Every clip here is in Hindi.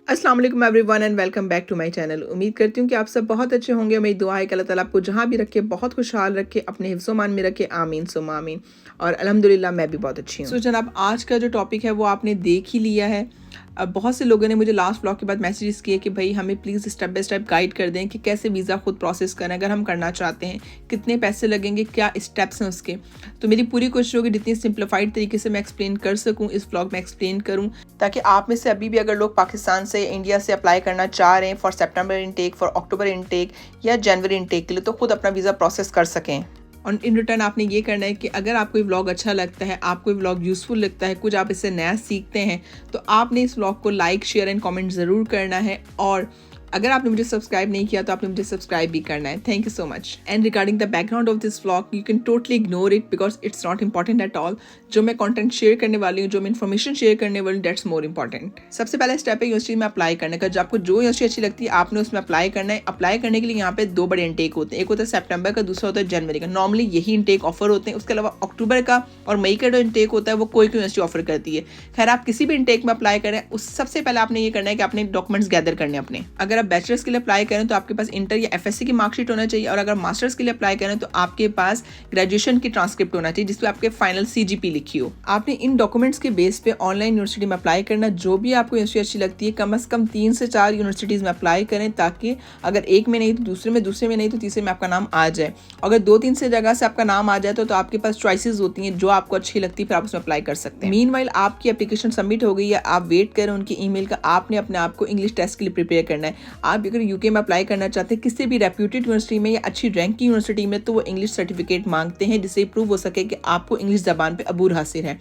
अस्सलाम वालेकुम everyone and welcome back to my channel. उम्मीद करती हूँ कि आप सब बहुत अच्छे होंगे। मेरी दुआ है कि अल्लाह ताला आपको जहाँ भी रखे बहुत खुशहाल रखे, अपने हिफ्ज़ मान में रखे। आमीन सुम्मा आमीन। और अल्हम्दुलिल्लाह मैं भी बहुत अच्छी हूँ। सो जनाब, आज का जो टॉपिक है वो आपने देख ही लिया है। अब बहुत से लोगों ने मुझे लास्ट व्लॉग के बाद मैसेजेस किए कि भाई हमें please step by step guide कर दें कि कैसे वीज़ा खुद प्रोसेस करें अगर हम करना चाहते हैं, कितने पैसे लगेंगे, क्या स्टेप्स हैं उसके। तो मेरी पूरी कोशिश होगी जितनी सिंप्लीफाइड तरीके से मैं एक्सप्लेन कर सकूं इस व्लॉग में एक्सप्लेन करूं, ताकि आप में से अभी भी अगर लोग पाकिस्तान से इंडिया से अप्लाई करना चाह रहे हैं for September intake, for October intake या जनवरी इनटेक के लिए, तो खुद अपना वीज़ा प्रोसेस कर सकें। और इन रिटर्न आपने ये करना है कि अगर आपको ये व्लॉग अच्छा लगता है, आपको ये व्लॉग यूज़फुल लगता है, कुछ आप इससे नया सीखते हैं, तो आपने इस व्लॉग को लाइक, शेयर एंड कमेंट ज़रूर करना है। और अगर आपने मुझे सब्सक्राइब नहीं किया तो आपने मुझे सब्सक्राइब भी करना है। Thank you so much. And regarding the background of this vlog, you can totally ignore it because it's not important at all. जो मैं कंटेंट शेयर करने वाली हूँ, जो मैं इन्फॉर्मेशन शेयर करने वाली हूँ, दैट्स मोर इंपॉर्टेंट। सबसे पहला स्टेप है यूनिवर्सिटी में अप्लाई करने का। जब आपको जो यूनिवर्सिटी अच्छी लगती है आपने उसमें अप्लाई करना है। अप्लाई करने के लिए यहाँ पे दो बड़े इंटेक होते हैं, एक होता है सितंबर का, दूसरा होता है जनवरी का। नॉर्मली यही इंटेक ऑफर होते हैं। उसके अलावा अक्टूबर का और मई का जो इंटेक होता है वो कोई यूनिवर्सिटी ऑफर करती है। खैर, आप किसी भी इंटेक में अप्लाई करें, उस सबसे पहले आपने ये करना है कि आपने डॉक्यूमेंट्स गैदर करने अपने। अगर आप बैचलर्स के लिए अप्लाई करें तो आपके पास इंटर या एफएससी की मार्कशीट होना चाहिए, और अगर मास्टर्स के लिए अप्लाई करें तो आपके पास ग्रेजुएशन की ट्रांसक्रिप्ट होना चाहिए जिसपे आपके फाइनल सीजीपी लिखी हो। आपने इन डॉक्यूमेंट्स के बेस पे ऑनलाइन यूनिवर्सिटी में अप्लाई करना। जो भी आपको यूनिवर्सिटी अच्छी लगती है, कम से कम 3 से 4 यूनिवर्सिटीज़ में अप्लाई करें, ताकि अगर एक में नहीं तो दूसरे में, दूसरे में नहीं तो तीसरे में आपका नाम आ जाए। अगर 2-3 से जगह से आपका नाम आ जाए तो आपके पास चॉइसेस होती हैं जो आपको अच्छी लगती है, फिर आप उसमें अप्लाई कर सकते हैं। मीनवाइल आपकी एप्लीकेशन सबमिट हो गई है, आप वेट करें उनकी ईमेल का। आपने अपने आप को इंग्लिश टेस्ट के लिए प्रिपेयर करना है। आप अगर यूके में अप्लाई करना चाहते हैं किसी भी रेप्यूटेड यूनिवर्सिटी में या अच्छी रैंक की यूनिवर्सिटी में, तो वो इंग्लिश सर्टिफिकेट मांगते हैं जिससे प्रूव हो सके कि आपको इंग्लिश ज़बान पे अबूर हासिल है।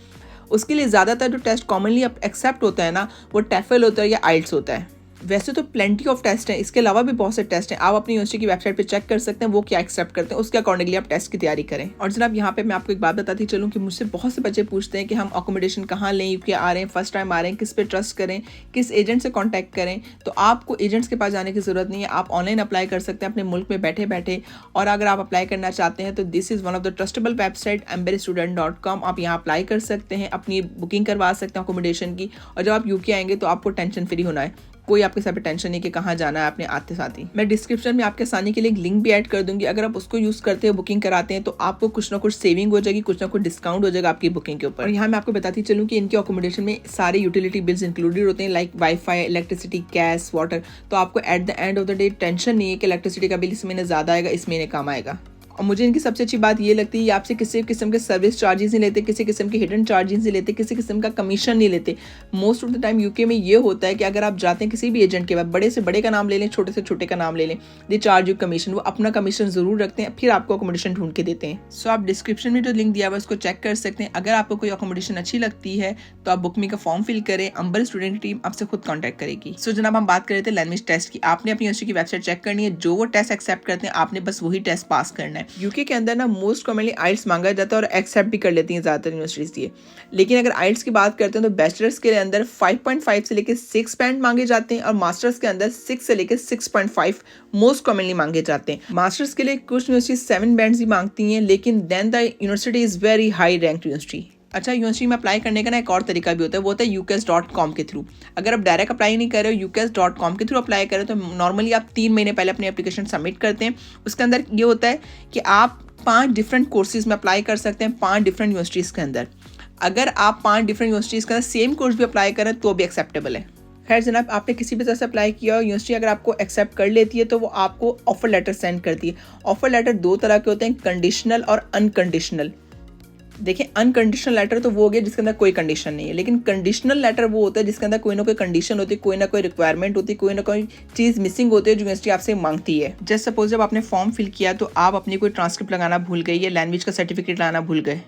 उसके लिए ज़्यादातर जो टेस्ट कॉमनली एक्सेप्ट होता है ना, वो टेफल होता है या आइल्स होता है। वैसे तो प्लेंटी ऑफ टेस्ट हैं, इसके अलावा भी बहुत से टेस्ट हैं। आप अपनी यूनिवर्सिटी की वेबसाइट पे चेक कर सकते हैं वो क्या एक्सेप्ट करते हैं, उसके अकॉर्डिंगली आप टेस्ट की तैयारी करें। और जनाब, यहाँ पे मैं आपको एक बात बताती चलूँ कि मुझसे बहुत से बच्चे पूछते हैं कि हम अकोमोडेशन कहाँ लें, यूके आ रहे हैं, फर्स्ट टाइम आ रहे हैं, किस पे ट्रस्ट करें, किस एजेंट से कॉन्टैक्ट करें। तो आपको एजेंट्स के पास जाने की ज़रूरत नहीं है, आप ऑनलाइन अप्लाई कर सकते हैं अपने मुल्क में बैठे बैठे। और अगर आप अप्लाई करना चाहते हैं तो this is one of the trustable website embarestudent.com। आप यहाँ अप्लाई कर सकते हैं, अपनी बुकिंग करवा सकते हैं अकोमोडेशन की। और जब आप यूके आएंगे तो आपको टेंशन फ्री होना है, कोई आपके साथ टेंशन नहीं कि कहाँ जाना है आपने आते साथ ही। मैं डिस्क्रिप्शन में आपके आसानी के लिए एक लिंक भी ऐड कर दूंगी। अगर आप उसको यूज़ करते हैं, बुकिंग कराते हैं, तो आपको कुछ ना कुछ सेविंग हो जाएगी, कुछ ना कुछ डिस्काउंट हो जाएगा आपकी बुकिंग के ऊपर। और यहाँ मैं आपको बताती चलूँ कि इनके अकोमोडेशन में सारे यूटिलिटी बिल्स इंक्लूडेड होते हैं, like wifi, electricity, gas, water. तो आपको at the end of the day tension नहीं है कि इलेक्ट्रिसिटी का बिल इस महीने ज़्यादा आएगा, इस महीने कम आएगा। और मुझे इनकी सबसे अच्छी बात ये लगती है, आपसे किसी किस्म के सर्विस चार्जेस नहीं लेते, किसी किस्म के हिडन चार्जेस नहीं लेते, किसी किस्म का कमीशन नहीं लेते। Most of the time UK में ये होता है कि अगर आप जाते हैं किसी भी एजेंट के बाद, बड़े से बड़े का नाम ले लें, छोटे से छोटे का नाम ले लें, दे चार्ज यू कमीशन। वो अपना कमीशन ज़रूर रखते हैं, फिर आपको अकोमोडेशन ढूंढ के देते हैं। सो आप डिस्क्रिप्शन में जो लिंक दिया हुआ है उसको चेक कर सकते हैं। अगर आपको कोई अकोमोडेशन अच्छी लगती है तो आप बुक मी का फॉर्म फिल करें, अम्बर स्टूडेंट टीम आपसे खुद कॉन्टैक्ट करेगी। सो जनाब, हम बात कर रहे थे लैंग्वेज टेस्ट की। आपने अपनी यूनिवर्सिटी की वेबसाइट चेक करनी है, जो वो टेस्ट एक्सेप्ट करते हैं आपने बस वही टेस्ट पास करना है। यूके के अंदर मोस्ट कॉमनली आइल्स मांगा जाता है और एक्सेप्ट भी कर लेती हैं ज़्यादातर यूनिवर्सिटीज़ ये। लेकिन अगर आइल्स की बात करते हैं तो बैचलर्स के अंदर 5.5 से लेकर 6 बैंड मांगे जाते हैं, और मास्टर्स के अंदर 6 से लेकर 6.5 मोस्ट कॉमनली मांगे जाते हैं। मास्टर्स के लिए कुछ यूनिवर्सिटी 7 बैंड्स ही मांगती हैं, लेकिन then the university is very high ranked university. अच्छा, यूनिवर्सिटी में अप्लाई करने का ना एक और तरीका भी होता है, वो होता है ucas.com के थ्रू। अगर आप डायरेक्ट अप्लाई नहीं कर रहे हो, ucas.com के थ्रू अप्लाई करें, तो नॉर्मली आप 3 महीने पहले अपनी एप्लीकेशन सबमिट करते हैं। उसके अंदर ये होता है कि आप 5 डिफरेंट कोर्सेज में अप्लाई कर सकते हैं, 5 डिफरेंट यूनिवर्सिटीज़ के अंदर। अगर आप 5 डिफरेंट यूनिवर्सिटीज़ के अंदर सेम कोर्स भी अप्लाई करें तो भी एक्सेप्टेबल है। खैर जनाब, आपने किसी भी तरह से अप्लाई किया हो, यूनिवर्सिटी अगर आपको एक्सेप्ट कर लेती है तो वो आपको ऑफर लेटर सेंड करती है। ऑफर लेटर 2 तरह के होते हैं, कंडीशनल और अनकंडीशनल। देखिए, अनकंडीशनल लेटर तो वो हो गया जिसके अंदर कोई कंडीशन नहीं है, लेकिन कंडीशनल लेटर वो होता है जिसके अंदर कोई ना कोई कंडीशन होती है, कोई ना कोई रिक्वायरमेंट होती है, कोई ना कोई चीज़ मिसिंग होती है जो यूनिवर्सिटी आपसे मांगती है। जस्ट सपोज जब आपने फॉर्म फिल किया तो आप अपनी कोई ट्रांसक्रिप्ट लगाना भूल गए या लैंग्वेज का सर्टिफिकेट लाना भूल गए।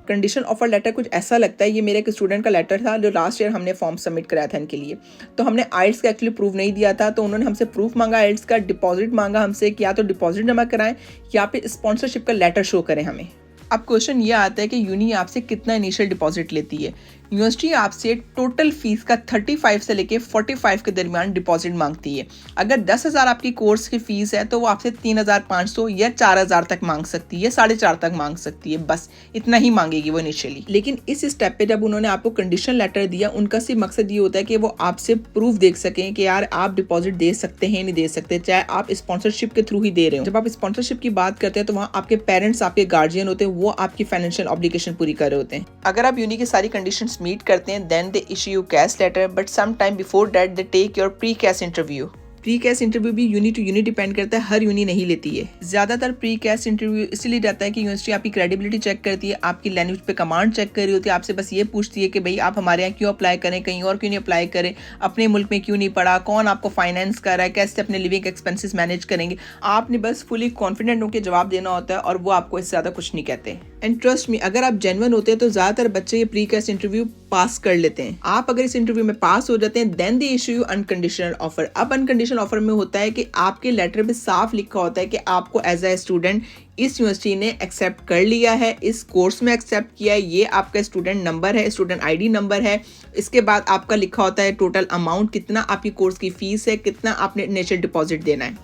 कंडीशन ऑफर लेटर कुछ ऐसा लगता है, ये मेरे एक स्टूडेंट का लेटर था जो लास्ट ईयर हमने फॉर्म सबमिट कराया था इनके लिए। तो हमने आइल्स का एक्चुअली प्रूफ नहीं दिया था, तो उन्होंने हमसे प्रूफ मांगा आइल्स का, डिपॉजिट मांगा हमसे कि या तो डिपॉजिट जमा कराएं या फिर स्पॉन्सरशिप का लेटर शो करें हमें। अब क्वेश्चन ये आता है कि यूनी आपसे कितना इनिशियल डिपॉजिट लेती है। यूनिवर्सिटी आपसे टोटल फीस का 35 से लेके 45 के दरमियान डिपॉजिट मांगती है। अगर 10,000 आपकी कोर्स की फीस है तो वो आपसे 3,500 या 4,000 तक मांग सकती है, 4,500 तक मांग सकती है, बस इतना ही मांगेगी वो इनिशियली। लेकिन इस स्टेप पे जब उन्होंने आपको कंडीशन लेटर दिया, उनका सिर्फ मकसद ये होता है कि वो आपसे प्रूफ देख सकें कि यार आप डिपॉजिट दे सकते हैं नहीं दे सकते, चाहे आप स्पॉन्सरशिप के थ्रू ही दे रहे हो। जब आप स्पॉन्सरशिप की बात करते हैं तो वहाँ आपके पेरेंट्स, आपके गार्जियन होते हैं, वो आपकी फाइनेंशियल ऑब्लिगेशन पूरी कर रहे होते हैं। अगर आप यूनी की सारी कंडीशंस मीट करते हैं then they issue you CAS letter, but some time before that they take your pre CAS interview. Pre CAS interview भी यूनी टू यूनी डिपेंड करता है, हर यूनी नहीं लेती है। ज्यादातर प्री कैश इंटरव्यू इसलिए जाता है कि यूनिवर्सिटी आपकी क्रेडिबिलिटी चेक करती है, आपकी लैंग्वेज पे कमांड चेक कर रही होती है, आपसे बस ये पूछती है कि भाई आप हमारे यहाँ क्यों अप्लाई करें, कहीं और क्यों नहीं अप्लाई करें, अपने मुल्क में क्यों नहीं पढ़ा, कौन आपको फाइनेंस कर रहा है, कैसे अपने लिविंग एक्सपेंसेस मैनेज करेंगे। आपने बस फुली कॉन्फिडेंट होकर जवाब देना होता है और वो आपको इससे ज्यादा कुछ नहीं कहते। एंड ट्रस्ट मी, अगर आप जेन्युइन होते हैं तो ज्यादातर बच्चे ये प्री कैश इंटरव्यू पास कर लेते हैं। आप अगर इस इंटरव्यू में पास हो जाते हैं then they issue you unconditional offer. अब अनकंडीशनल ऑफर में होता है कि आपके लेटर में साफ लिखा होता है कि आपको एज ए स्टूडेंट इस यूनिवर्सिटी ने एक्सेप्ट कर लिया है, इस कोर्स में एक्सेप्ट किया है, ये आपका स्टूडेंट नंबर है, स्टूडेंट आईडी नंबर है। इसके बाद आपका लिखा होता है टोटल अमाउंट, कितना आपकी कोर्स की फीस है, कितना आपने इनिशियल डिपॉजिट देना है।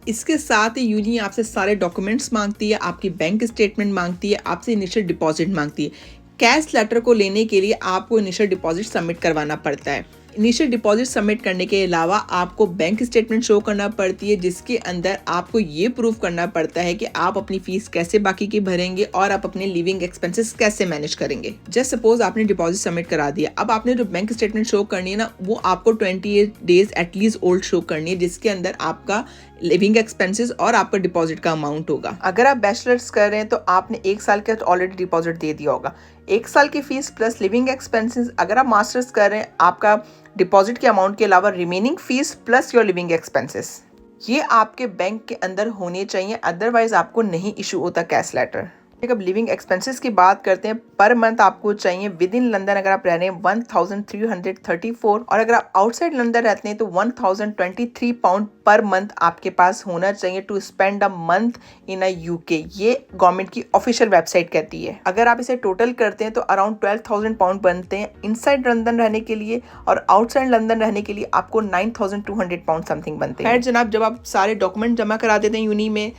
इसके साथ ही यूनी आपसे सारे डॉक्यूमेंट्स मांगती है, आपकी बैंक स्टेटमेंट मांगती है, आपसे इनिशियल डिपॉजिट मांगती है। कैश लेटर को लेने के लिए आपको इनिशियल डिपॉजिट सबमिट करवाना पड़ता है। इनिशियल डिपॉजिट सबमिट करने के अलावा आपको बैंक स्टेटमेंट शो करना पड़ती है, जिसके अंदर आपको ये प्रूफ करना पड़ता है कि आप अपनी फीस कैसे बाकी की भरेंगे और आप अपने लिविंग एक्सपेंसेस कैसे मैनेज करेंगे। जस्ट सपोज आपने डिपॉजिट सबमिट करा दिया, अब आपने जो बैंक स्टेटमेंट शो करनी है ना, वो आपको 28 डेज एटलीस्ट ओल्ड शो करनी है, जिसके अंदर आपका लिविंग एक्सपेंसेस और आपका डिपॉजिट का अमाउंट होगा। अगर आप बैचलर्स कर रहे हैं तो आपने 1 साल का ऑलरेडी डिपॉजिट दे दिया होगा, 1 साल की फीस प्लस लिविंग एक्सपेंसेस। अगर आप मास्टर्स कर रहे हैं, आपका डिपॉजिट के अमाउंट के अलावा remaining fees plus your living expenses, ये आपके बैंक के अंदर होने चाहिए, अदरवाइज आपको नहीं इशू होता कैश लेटर। अब लिविंग एक्सपेंसेस की बात करते हैं, पर मंथ आपको चाहिए विद इन लंदन अगर आप रह रहे हैं 1334, और अगर आप आउटसाइड लंदन रहते हैं तो 1023 पाउंड पर मंथ आपके पास होना चाहिए to spend a month in a UK. ये गवर्नमेंट की ऑफिशियल वेबसाइट कहती है। अगर आप इसे टोटल करते हैं तो अराउंड 12,000 पाउंड बनते हैं इनसाइड लंदन रहने के लिए, और आउटसाइड लंदन रहने के लिए आपको 9,200 पाउंड समथिंग बनते हैं। जनाब, जब आप सारे डॉक्यूमेंट जमा करा देते हैं यूनी में,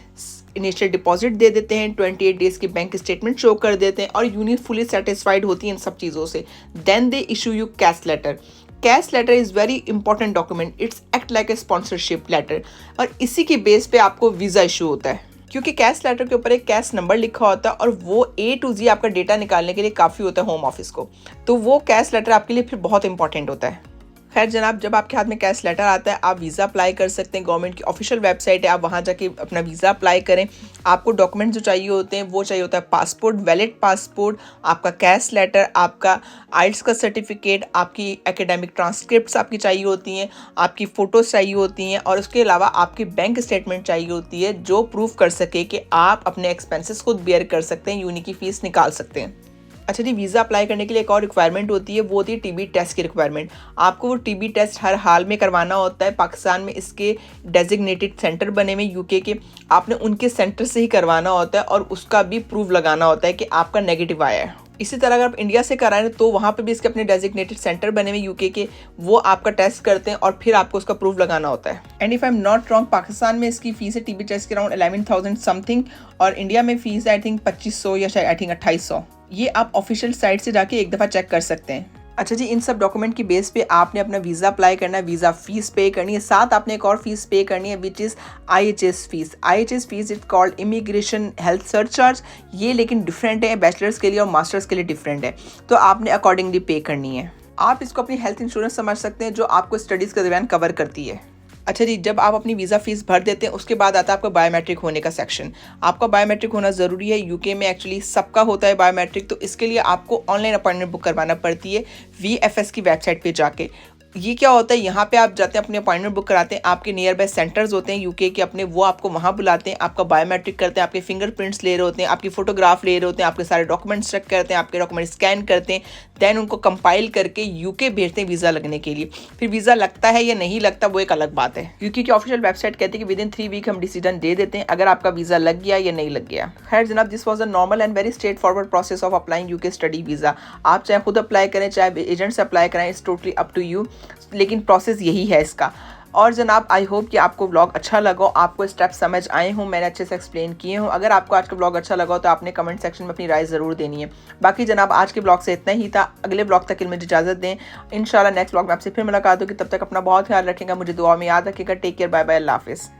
इनिशियल डिपॉजिट दे देते हैं, 28 डेज की बैंक स्टेटमेंट शो कर देते हैं और यूनी फुली सेटिस्फाइड होती है इन सब चीज़ों से, then they issue you CAS letter. CAS letter is very important document, it's act like a sponsorship letter, और इसी के बेस पे आपको वीज़ा इशू होता है, क्योंकि कैश लेटर के ऊपर एक कैश नंबर लिखा होता है और वो A to Z आपका डेटा निकालने के लिए काफ़ी होता है होम ऑफिस को, तो वो कैश लेटर आपके लिए फिर बहुत इंपॉर्टेंट होता है। खैर जनाब, जब आपके हाथ में कैश लेटर आता है आप वीज़ा अप्लाई कर सकते हैं। गवर्नमेंट की ऑफिशियल वेबसाइट है, आप वहाँ जाके अपना वीज़ा अप्लाई करें। आपको डॉक्यूमेंट जो चाहिए होते हैं वो चाहिए होता है पासपोर्ट, वैलिड पासपोर्ट, आपका कैश लेटर, आपका आइल्स का सर्टिफिकेट, आपकी एकेडमिक ट्रांसक्रिप्ट्स आपकी चाहिए होती हैं, आपकी फ़ोटोज़ चाहिए होती हैं, और उसके अलावा आपकी बैंक स्टेटमेंट चाहिए होती है जो प्रूफ कर सके कि आप अपने एक्सपेंसेस खुद बेयर कर सकते हैं, यूनी की फ़ीस निकाल सकते हैं। अच्छा जी, वीज़ा अप्लाई करने के लिए एक और रिक्वायरमेंट होती है, वो होती है टीबी टेस्ट की रिक्वायरमेंट। आपको वो टीबी टेस्ट हर हाल में करवाना होता है। पाकिस्तान में इसके डेजिग्नेटेड सेंटर बने हुए यूके के, आपने उनके सेंटर से ही करवाना होता है और उसका भी प्रूफ लगाना होता है कि आपका नेगेटिव आया है। इसी तरह अगर आप इंडिया से कराएं तो वहाँ पे भी इसके अपने डेजिग्नेटेड सेंटर बने हुए यूके के, वो आपका टेस्ट करते हैं और फिर आपको उसका प्रूफ लगाना होता है। And if I am not wrong, Pakistan में इसकी फीस है टीबी टेस्ट के अराउंड 11,000 समथिंग, और इंडिया में फीस है आई थिंक 2,500 या शायद आई थिंक 2,800। ये आप ऑफिशियल साइट से जाके एक दफ़ा चेक कर सकते हैं। अच्छा जी, इन सब डॉक्यूमेंट की बेस पे आपने अपना वीज़ा अप्लाई करना है, वीज़ा फीस पे करनी है, साथ आपने एक और फीस पे करनी है which is IHS fees. IHS fees is called immigration health surcharge. ये लेकिन डिफरेंट है, बैचलर्स के लिए और मास्टर्स के लिए डिफरेंट है, तो आपने अकॉर्डिंगली पे करनी है। आप इसको अपनी हेल्थ इंश्योरेंस समझ सकते हैं जो आपको स्टडीज़ के दरमियान कवर करती है। अच्छा जी, जब आप अपनी वीज़ा फीस भर देते हैं उसके बाद आता है आपका बायोमेट्रिक होने का सेक्शन। आपका बायोमेट्रिक होना ज़रूरी है, यूके में एक्चुअली सबका होता है बायोमेट्रिक, तो इसके लिए आपको ऑनलाइन अपॉइंटमेंट बुक करवाना पड़ती है VFS की वेबसाइट पे जाके। ये क्या होता है, यहाँ पे आप जाते हैं, अपनी अपॉइंटमेंट बुक कराते हैं, आपके नियर बाय सेंटर्स होते हैं यूके के अपने, वो आपको वहाँ बुलाते हैं, आपका बायोमेट्रिक करते हैं, आपके फिंगरप्रिंट्स ले रहे होते हैं, आपकी फोटोग्राफ ले रहे होते हैं, आपके सारे डॉक्यूमेंट्स चेक करते हैं, आपके डॉक्यूमेंट स्कैन करते हैं, देन उनको कंपाइल करके यूके भेजते हैं वीज़ा लगने के लिए। फिर वीज़ा लगता है या नहीं लगता वो एक अलग बात है। यूके की ऑफिशियल वेबसाइट कहती है कि विद इन 3 वीक हम डिसीजन दे देते हैं अगर आपका वीज़ा लग गया या नहीं लग गया। खैर जनाब, this was a normal and very straight forward process of applying UK study visa. आप चाहे खुद अप्लाई करें चाहे एजेंट से अप्लाई करें, it's totally up to you, लेकिन प्रोसेस यही है इसका। और जनाब आई होप कि आपको ब्लॉग अच्छा लगा, आपको स्टेप समझ आए हों, मैंने अच्छे से एक्सप्लेन किए हों। अगर आपको आज का ब्लॉग अच्छा लगा तो आपने कमेंट सेक्शन में अपनी राय ज़रूर देनी है। बाकी जनाब आज के ब्लॉग से इतना ही था, अगले ब्लॉग तक के लिए मुझे इजाज़त दें। इंशाल्लाह नेक्स्ट ब्लॉग में आपसे फिर मुलाकात होगी, तब तक अपना बहुत ख्याल रखेगा, मुझे दुआ में याद रखिएगा। टेक केयर, बाय बाय, अल्लाह हाफिज़।